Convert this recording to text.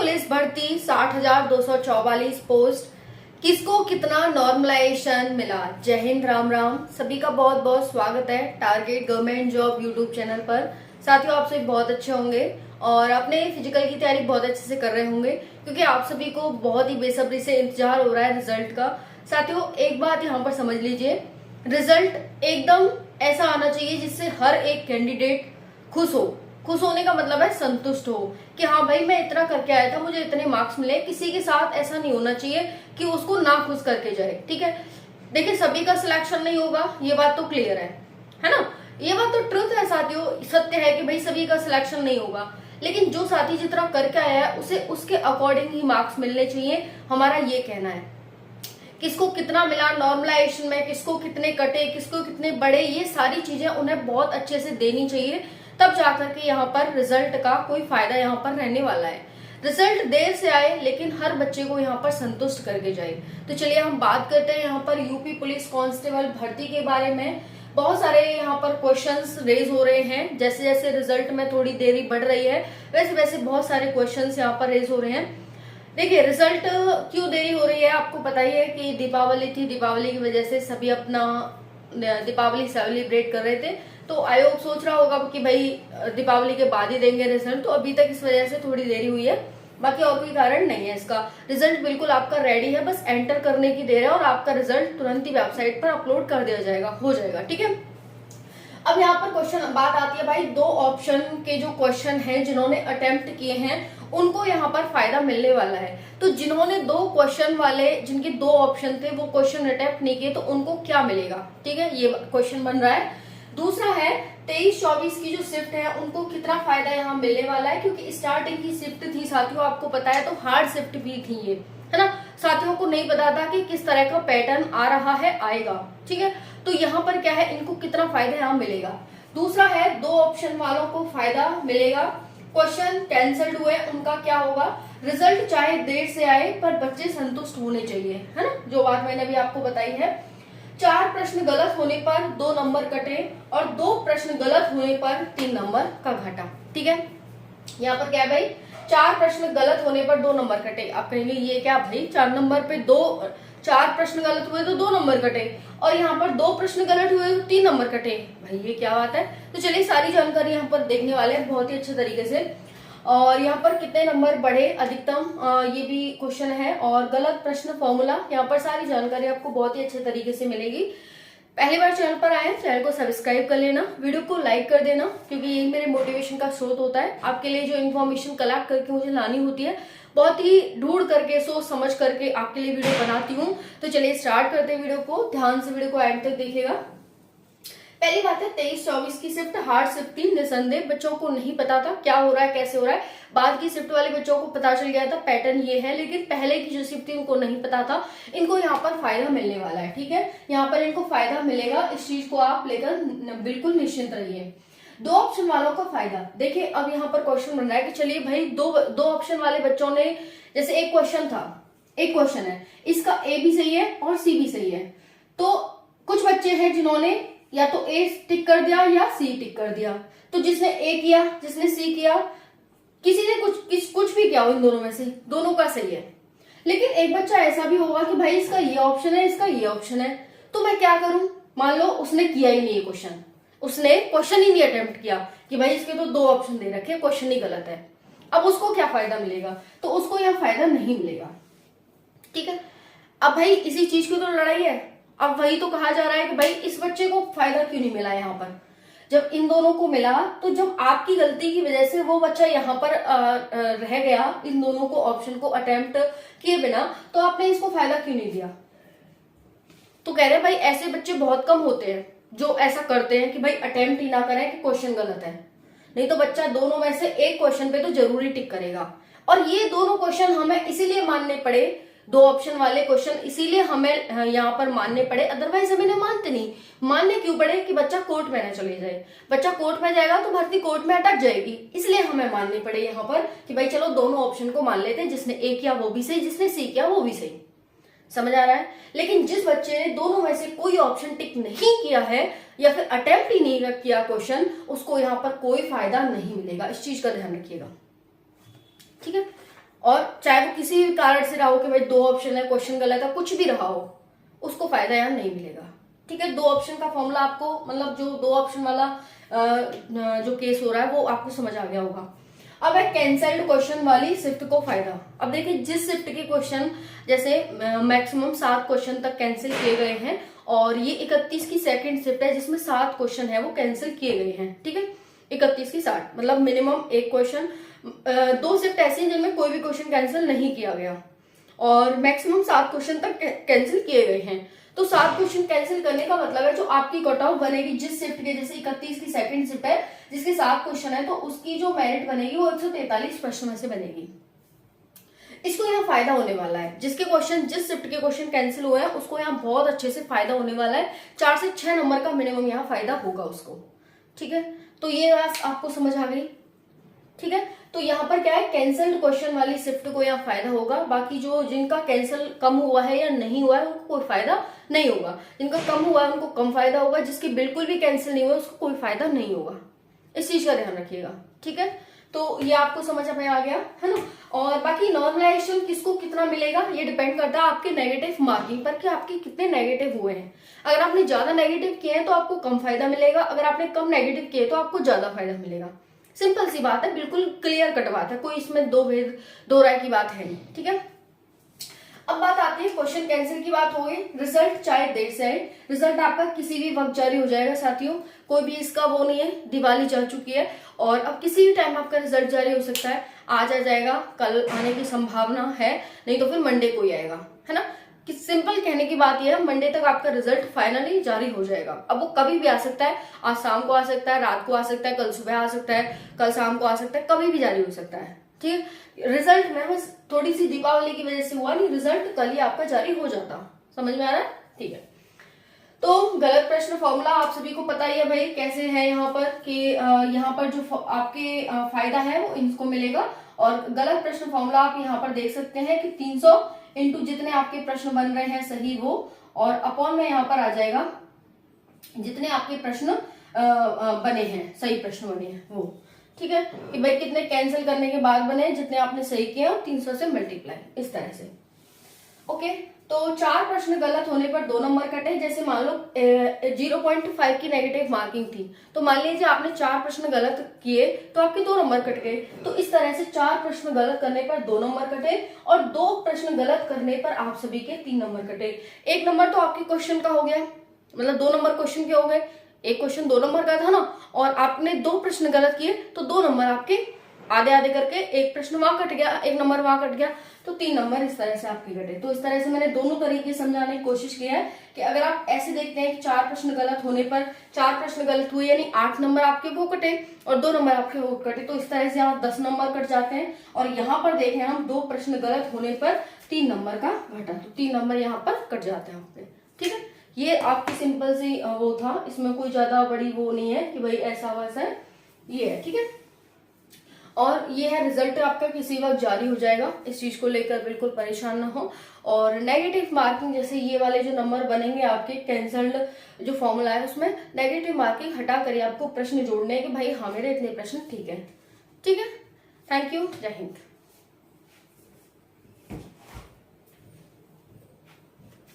Police भर्ती 60,244 post, किसको कितना नॉर्मलाइजेशन मिला। जय हिंद, राम राम। सभी का बहुत बहुत स्वागत है target government job YouTube channel पर। साथियों, आप सभी बहुत अच्छे होंगे और अपने फिजिकल की तैयारी बहुत अच्छे से कर रहे होंगे, क्योंकि आप सभी को बहुत ही बेसब्री से इंतजार हो रहा है रिजल्ट का। साथियों, एक बात यहाँ पर समझ लीजिए, रिजल्ट एकदम ऐसा आना चाहिए जिससे हर एक कैंडिडेट खुश हो। खुश होने का मतलब है संतुष्ट हो कि हाँ भाई, मैं इतना करके आया था, मुझे इतने मार्क्स मिले। किसी के साथ ऐसा नहीं होना चाहिए कि उसको ना खुश करके जाए। ठीक है, देखिए सभी का सिलेक्शन नहीं होगा, ये बात तो क्लियर है ना। ये बात तो ट्रुथ है साथियों, सत्य है कि भाई सभी का सिलेक्शन नहीं होगा, लेकिन जो साथी जितना करके आया है उसे उसके अकॉर्डिंग ही मार्क्स मिलने चाहिए। हमारा ये कहना है। किसको कितना मिला नॉर्मलाइजेशन में, किसको कितने कटे, किसको कितने बड़े, ये सारी चीजें उन्हें बहुत अच्छे से देनी चाहिए, तब जाकर के यहाँ पर रिजल्ट का कोई फायदा यहाँ पर रहने वाला है। रिजल्ट देर से आए लेकिन हर बच्चे को यहाँ पर संतुष्ट करके जाए। तो चलिए हम बात करते हैं यहाँ पर यूपी पुलिस कांस्टेबल भर्ती के बारे में। बहुत सारे यहाँ पर क्वेश्चंस रेज हो रहे हैं, जैसे जैसे रिजल्ट में थोड़ी देरी बढ़ रही है वैसे वैसे बहुत सारे क्वेश्चंस यहाँ पर रेज हो रहे हैं। देखिए, रिजल्ट क्यों देरी हो रही है, आपको पता ही है कि दीपावली थी, दीपावली की वजह से सभी अपना दीपावली सेलिब्रेट कर रहे थे। तो आयोग सोच रहा होगा कि भाई दीपावली के बाद ही देंगे रिजल्ट, तो अभी तक इस वजह से थोड़ी देरी हुई है, बाकी और कोई कारण नहीं है। इसका रिजल्ट बिल्कुल आपका रेडी है, बस एंटर करने की देर है और आपका रिजल्ट तुरंत ही वेबसाइट पर अपलोड कर दिया जाएगा, हो जाएगा। ठीक है, अब यहाँ पर क्वेश्चन बात आती है भाई, दो ऑप्शन के जो क्वेश्चन हैं जिन्होंने अटेम्प्ट किए हैं उनको यहाँ पर फायदा मिलने वाला है। तो जिन्होंने दो क्वेश्चन वाले, जिनके दो ऑप्शन थे, वो क्वेश्चन अटेम्प्ट नहीं किए, तो उनको क्या मिलेगा। ठीक है, ये क्वेश्चन बन रहा है। दूसरा है 23-24 की जो शिफ्ट है उनको कितना फायदा यहाँ मिलने वाला है, क्योंकि स्टार्टिंग की शिफ्ट थी साथियों, आपको पता है, तो हार्ड शिफ्ट भी थी ये, है ना। साथियों को नहीं पता था कि किस तरह का पैटर्न आ रहा है, आएगा। ठीक है, तो यहाँ पर क्या है, इनको कितना फायदा यहाँ मिलेगा। दूसरा है, दो ऑप्शन वालों को फायदा मिलेगा, क्वेश्चन कैंसल्ड हुए उनका क्या होगा। रिजल्ट चाहे देर से आए पर बच्चे संतुष्ट होने चाहिए, है ना, जो बात मैंने अभी आपको बताई है। 4 प्रश्न गलत होने पर 2 नंबर कटे और 2 प्रश्न गलत होने पर 3 नंबर का घटा। ठीक है, यहाँ पर क्या है भाई, 4 प्रश्न गलत होने पर 2 नंबर कटे। आप कहेंगे ये क्या भाई, 4 नंबर पे 4 प्रश्न गलत हुए तो 2 नंबर कटे, और यहाँ पर 2 प्रश्न गलत हुए तो 3 नंबर कटे। भाई ये क्या बात है। तो चलिए सारी जानकारी यहाँ पर देखने वाले हैं बहुत ही अच्छे तरीके से। और यहाँ पर कितने नंबर बढ़े अधिकतम, ये भी क्वेश्चन है, और गलत प्रश्न फॉर्मूला, यहाँ पर सारी जानकारी आपको बहुत ही अच्छे तरीके से मिलेगी। पहली बार चैनल पर आए, चैनल को सब्सक्राइब कर लेना, वीडियो को लाइक कर देना, क्योंकि यही मेरे मोटिवेशन का स्रोत होता है। आपके लिए जो इन्फॉर्मेशन कलेक्ट करके मुझे लानी होती है, बहुत ही ढूंढ करके, सोच समझ करके आपके लिए वीडियो बनाती हूँ। तो चलिए स्टार्ट करते हैं वीडियो को, ध्यान से वीडियो को एंड तक देखिएगा। पहली बात है, 23-24 की शिफ्ट हार्ड शिफ्ट थी, निसंदेह बच्चों को नहीं पता था क्या हो रहा है, कैसे हो रहा है। बाद की शिफ्ट वाले बच्चों को पता चल गया था पैटर्न ये है, लेकिन पहले की जो शिफ्ट थी उनको नहीं पता था। इनको यहाँ पर फायदा मिलने वाला है। ठीक है, यहाँ पर इनको फायदा मिलेगा, इस चीज को आप लेकर बिल्कुल निश्चिंत रहिए। 2 ऑप्शन वालों का फायदा, देखिए अब यहाँ पर क्वेश्चन बन रहा है कि चलिए भाई दो ऑप्शन वाले बच्चों ने, जैसे एक क्वेश्चन था, एक क्वेश्चन है, इसका ए भी सही है और सी भी सही है, तो कुछ बच्चे हैं जिन्होंने या तो ए टिक कर दिया या सी टिक कर दिया। तो जिसने ए किया, जिसने सी किया, किसी ने कुछ भी किया हो, इन दोनों में से दोनों का सही है। लेकिन एक बच्चा ऐसा भी होगा कि भाई इसका ये ऑप्शन है, इसका ये ऑप्शन है, तो मैं क्या करूं। मान लो उसने किया ही नहीं ये क्वेश्चन, उसने क्वेश्चन ही नहीं अटेम्प्ट किया कि भाई इसके तो 2 ऑप्शन दे रखे, क्वेश्चन ही गलत है। अब उसको क्या फायदा मिलेगा, तो उसको यह फायदा नहीं मिलेगा। ठीक है, अब भाई इसी चीज की तो लड़ाई है। अब वही तो कहा जा रहा है कि भाई इस बच्चे को फायदा क्यों नहीं मिला यहाँ पर, जब इन दोनों को मिला। तो जब आपकी गलती की वजह से वो बच्चा यहाँ पर रह गया, इन दोनों को ऑप्शन को अटेम्प्ट किए बिना, तो आपने इसको फायदा क्यों नहीं दिया। तो कह रहे भाई ऐसे बच्चे बहुत कम होते हैं जो ऐसा करते हैं कि भाई अटेम्प्ट ही ना करें कि क्वेश्चन गलत है। नहीं तो बच्चा दोनों में से एक क्वेश्चन पे तो जरूरी टिक करेगा। और ये दोनों क्वेश्चन हमें इसीलिए मानने पड़े, 2 ऑप्शन वाले क्वेश्चन इसीलिए हमें यहाँ पर मानने पड़े, अदरवाइज हमें मानते नहीं। मानने क्यों पड़े कि बच्चा कोर्ट में ना चले जाए। बच्चा कोर्ट में जाएगा तो भर्ती कोर्ट में अटक जाएगी, इसलिए हमें मानने पड़े यहाँ पर कि भाई चलो दोनों ऑप्शन को मान लेते हैं, जिसने ए किया वो भी सही, जिसने सी किया वो भी सही। समझ आ रहा है। लेकिन जिस बच्चे ने दोनों में से कोई ऑप्शन टिक नहीं किया है या फिर अटेम्प्ट ही नहीं किया क्वेश्चन, उसको यहाँ पर कोई फायदा नहीं मिलेगा। इस चीज का ध्यान रखिएगा। ठीक है, और चाहे वो किसी भी कारण से रहा हो कि भाई 2 ऑप्शन है, क्वेश्चन गलत है, कुछ भी रहा हो, उसको फायदा यहाँ नहीं मिलेगा। ठीक है, 2 ऑप्शन का फॉर्मूला आपको, मतलब जो 2 ऑप्शन वाला जो केस हो रहा है वो आपको समझ आ गया होगा। अब है कैंसल्ड क्वेश्चन वाली शिफ्ट को फायदा। अब देखिए, जिस शिफ्ट के क्वेश्चन जैसे मैक्सिमम 7 क्वेश्चन तक कैंसिल किए गए हैं, और ये 31 की सेकंड शिफ्ट है जिसमें 7 क्वेश्चन है वो कैंसिल किए गए हैं। ठीक है, 31 की 60 मतलब मिनिमम एक क्वेश्चन, 2 शिफ्ट ऐसी हैं जिनमें कोई भी क्वेश्चन कैंसिल नहीं किया गया, और मैक्सिमम 7 क्वेश्चन तक कैंसिल किए गए हैं। तो 7 क्वेश्चन कैंसिल करने का मतलब है जो आपकी कट ऑफ बनेगी जिस शिफ्ट के, जैसे 31 की सेकंड शिफ्ट है जिसके 7 क्वेश्चन है, तो उसकी जो मेरिट बनेगी वो 143 प्रश्न में से बनेगी। इसको यहाँ फायदा होने वाला है, जिसके क्वेश्चन, जिस शिफ्ट के क्वेश्चन कैंसिल हुए हैं उसको यहाँ बहुत अच्छे से फायदा होने वाला है। 4 से 6 नंबर का मिनिमम यहाँ फायदा होगा उसको। ठीक है, तो ये बात आपको समझ आ गई। ठीक है, तो यहाँ पर क्या है, कैंसल्ड क्वेश्चन वाली शिफ्ट को यहाँ फायदा होगा। बाकी जो जिनका कैंसिल कम हुआ है या नहीं हुआ है उनको कोई फायदा नहीं होगा। जिनका कम हुआ है उनको कम फायदा होगा, जिसकी बिल्कुल भी कैंसिल नहीं हुआ उसको कोई फायदा नहीं होगा। इस चीज का ध्यान रखिएगा। ठीक है, तो ये आपको समझ में आ गया है ना। और बाकी नॉर्मलाइजेशन किसको कितना मिलेगा ये डिपेंड करता है आपके नेगेटिव मार्किंग पर कि आपके कितने नेगेटिव हुए हैं। अगर आपने ज्यादा नेगेटिव किए हैं तो आपको कम फायदा मिलेगा, अगर आपने कम नेगेटिव किए तो आपको ज्यादा फायदा मिलेगा। सिंपल सी बात है, बिल्कुल क्लियर कट बात है, कोई इसमें दो राय की बात है नहीं। ठीक है, अब बात आती है क्वेश्चन कैंसिल की। बात हो गई, रिजल्ट चाहे देर से आए, रिजल्ट आपका किसी भी वक्त जारी हो जाएगा साथियों, कोई भी इसका वो नहीं है। दिवाली जा चुकी है और अब किसी भी टाइम आपका रिजल्ट जारी हो सकता है। आज आ जाएगा, कल आने की संभावना है, नहीं तो फिर मंडे को ही आएगा, है ना। कि सिंपल कहने की बात यह है, मंडे तक आपका रिजल्ट फाइनली जारी हो जाएगा। अब वो कभी भी आ सकता है, आज शाम को आ सकता है, रात को आ सकता है, कल सुबह आ सकता है, कल शाम को आ सकता है, कभी भी जारी हो सकता है। ठीक है, रिजल्ट में बस थोड़ी सी दीपावली की वजह से हुआ नहीं, रिजल्ट कल ही आपका जारी हो जाता। समझ में आ रहा है? ठीक है, तो गलत प्रश्न फॉर्मूला आप सभी को पता ही है भाई कैसे है यहाँ पर कि यहाँ पर जो आपके फायदा है वो इनको मिलेगा। और गलत प्रश्न फॉर्मूला आप यहाँ पर देख सकते हैं कि 300 इंटू जितने आपके प्रश्न बन रहे हैं सही वो, और अपॉन में यहाँ पर आ जाएगा जितने आपके प्रश्न बने हैं, सही प्रश्न बने हैं वो। ठीक है, कि भाई कितने कैंसिल करने के बाद बने, जितने आपने सही किया 300 से मल्टीप्लाई, इस तरह से। ओके, तो 4 प्रश्न गलत होने पर 2 नंबर कटे। जैसे मान लो 0.5 की नेगेटिव मार्किंग थी, तो मान लीजिए आपने 4 प्रश्न गलत किए तो आपके 2 नंबर कट गए। तो इस तरह से 4 प्रश्न गलत करने पर 2 नंबर कटे, और 2 प्रश्न गलत करने पर आप सभी के 3 नंबर कटे। 1 नंबर तो आपके क्वेश्चन का हो गया, मतलब 2 नंबर क्वेश्चन के हो गए। एक क्वेश्चन 2 नंबर का था ना, और आपने 2 प्रश्न गलत किए तो 2 नंबर आपके आधे आधे करके, एक प्रश्न वहां कट गया, 1 नंबर वहां कट गया, तो 3 नंबर इस तरह से आपके कटे। तो इस तरह से मैंने दोनों तरीके समझाने की कोशिश की है कि अगर आप ऐसे देखते हैं कि 4 प्रश्न गलत होने पर 4 प्रश्न गलत हुए यानी 8 नंबर आपके वो कटे और 2 नंबर आपके वो कटे, तो इस तरह से यहाँ 10 नंबर कट जाते हैं। और यहाँ पर देखें हम 2 प्रश्न गलत होने पर 3 नंबर का घटा, तो 3 नंबर यहाँ पर कट जाते हैं आपके। ठीक है, ये आपकी सिंपल सी वो था, इसमें कोई ज्यादा बड़ी वो नहीं है कि भाई ऐसा वैसा है, ये है। ठीक है, और ये है रिजल्ट आपका किसी वक्त जारी हो जाएगा, इस चीज को लेकर बिल्कुल परेशान ना हो। और नेगेटिव मार्किंग जैसे ये वाले जो नंबर बनेंगे आपके कैंसल्ड जो फॉर्मूला है उसमें नेगेटिव मार्किंग हटा कर आपको प्रश्न जोड़ने हैं कि भाई हाँ मेरे इतने प्रश्न ठीक है। ठीक है, थैंक यू, जय हिंद।